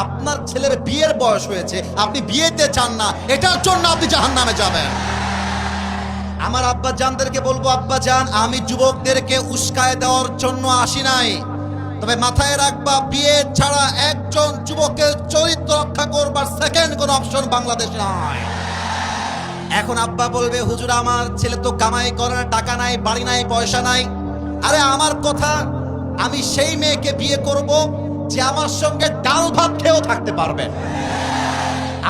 আপনার ছেলের বিয়ের বয়স হয়েছে, আপনি বিয়েতে চান না, এটার জন্য আপনি জাহান্নামে যাবেন। আমার আব্বা জানদেরকে বলবো, আব্বা জান, আমি যুবকদেরকে উস্কায় দেওয়ার জন্য আসি নাই, তবে মাথায় রাখবা বিয়ে ছাড়া একজন যুবকের চরিত্র রক্ষা করবার সেকেন্ড কোন অপশন বাংলাদেশে নাই। এখন আব্বা বলবে, হুজুর আমার ছেলে তো কামাই করে না, টাকা নাই, বাড়ি নাই, পয়সা নাই। আরে আমার কথা, আমি সেই মেয়েকে বিয়ে করব যে আমার সঙ্গে ডাল ভাত খেয়েও থাকতে পারবে।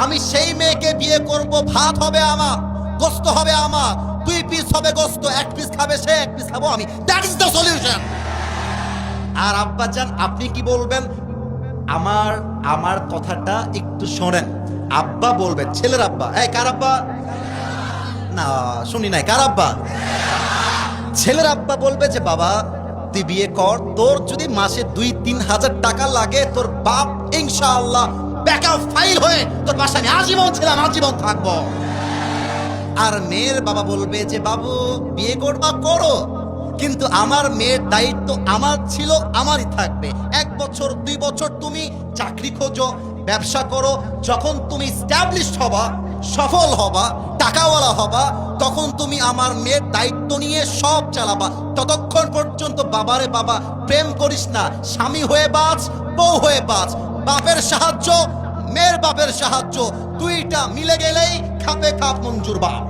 আমি সেই মেয়েকে বিয়ে করব, ভাত হবে আমার, গোস্ত হবে আমার, 2 পিস হবে গোস্ত, 1 পিস খাবে সে, 1 পিস খাবো আমি। That is the solution. আর আব্বা জান আপনি কি বলবেন? আমার কথাটা একটু শোনেন। আব্বা বলবেন, ছেলের আব্বা, এই কার আব্বা? না শুনি নাই, কার আব্বা? ছেলের আব্বা বলবে যে বাবা তুই বিয়ে কর, তোর যদি মাসে 2-3 হাজার টাকা লাগে, তোর বাপ ইনশাআল্লাহ ব্যাকআপ ফাইল হয়ে তোর বাসায় আমি আজীবন ছিলাম, আজীবন থাকবো। আর মেয়ের বাবা বলবে যে বাবু বিয়ে করবা করো, কিন্তু আমার মেয়ের দায়িত্ব আমার ছিল, আমারই থাকবে। 1 বছর 2 বছর তুমি চাকরি খোঁজো, ব্যবসা করো, যখন তুমি স্ট্যাবলিশড হবা, সফল হবা, টাকাওয়ালা হবা, তখন তুমি আমার মেয়ের দায়িত্ব নিয়ে সব চালাবা। ততক্ষণ পর্যন্ত বাবারে বাবা প্রেম করিস না, স্বামী হয়ে বাঁচ, বউ হয়ে বাঁচ। বাপের সাহায্য, মেয়ের বাপের সাহায্য, দুইটা মিলে গেলেই খাপে খাপ মঞ্জুর বাপ।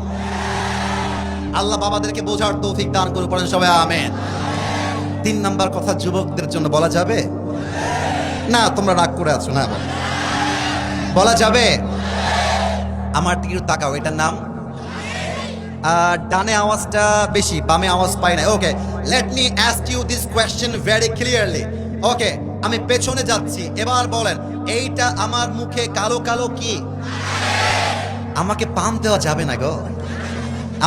আল্লাহ বাবাদেরকে বোঝার তৌফিক দান করে, পড়েন সবাই আমিন। 3 নাম্বার কথা যুবকদের জন্য বলা যাবে না? তোমরা রাগ করে আছো না? বলা যাবে? আমার দিকে তাকাও, এটার নাম ডানে আওয়াজটা বেশি, বামে আওয়াজ পাই না। Okay, let me ask you this question very clearly. Okay, আমি পেছনে যাচ্ছি, এবার বলেন এইটা আমার মুখে কালো কালো কি? আমাকে পাম দেওয়া যাবে না গো,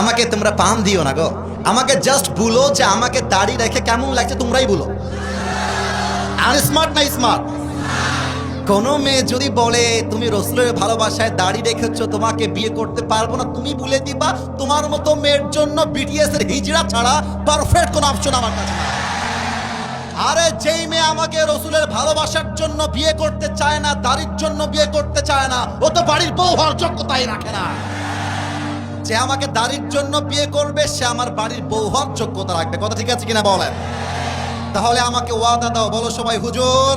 আমাকে তোমরা পাম দিও না গো, আমাকে জাস্ট বলো যে আমাকে দাড়ি রেখে কেমন লাগছে, তোমরাই বলো। আর স্মার্ট না স্মার্ট? কোন মেয়ে যদি বলে তুমি রসুলের ভালোবাসায় দাড়ি রেখেছো, তোমাকে বিয়ে করতে পারবো না, তুমি বলে দিবা তোমার মতো মেয়ের জন্য বিটিএস এর হিজড়া ছাড়া পারফেক্ট কোন অপশন আমার কাছে না। আরে যেই মেয়ে আমাকে রসুলের ভালোবাসার জন্য বিয়ে করতে চায় না, দাড়ির জন্য বিয়ে করতে চায় না, ও তো বাড়ির বউ হওয়ার যোগ্যতাই রাখে না। যে আমাকে দাড়ির জন্য বিয়ে করবে, সে আমার বাড়ির বউ হওয়ার যোগ্যতা রাখবে। কথা ঠিক আছে কিনা বলেন? তাহলে আমাকে ওয়াদা দাও, বলো সবাই হুজুর।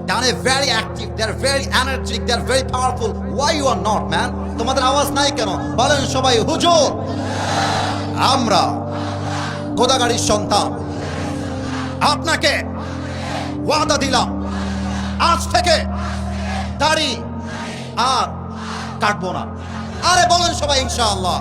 They are very active, they are very energetic, they are very powerful. Why you are not, man? তোমাদের আওয়াজ নাই কেন? বলেন সবাই হুজুর। আমরা গোদাগাড়ির সন্তান, আপনাকে ওয়াদা দিলাম আজ থেকে দাড়ি আর কাটবো না। আরে বলেন সবাই ইনশাআল্লাহ।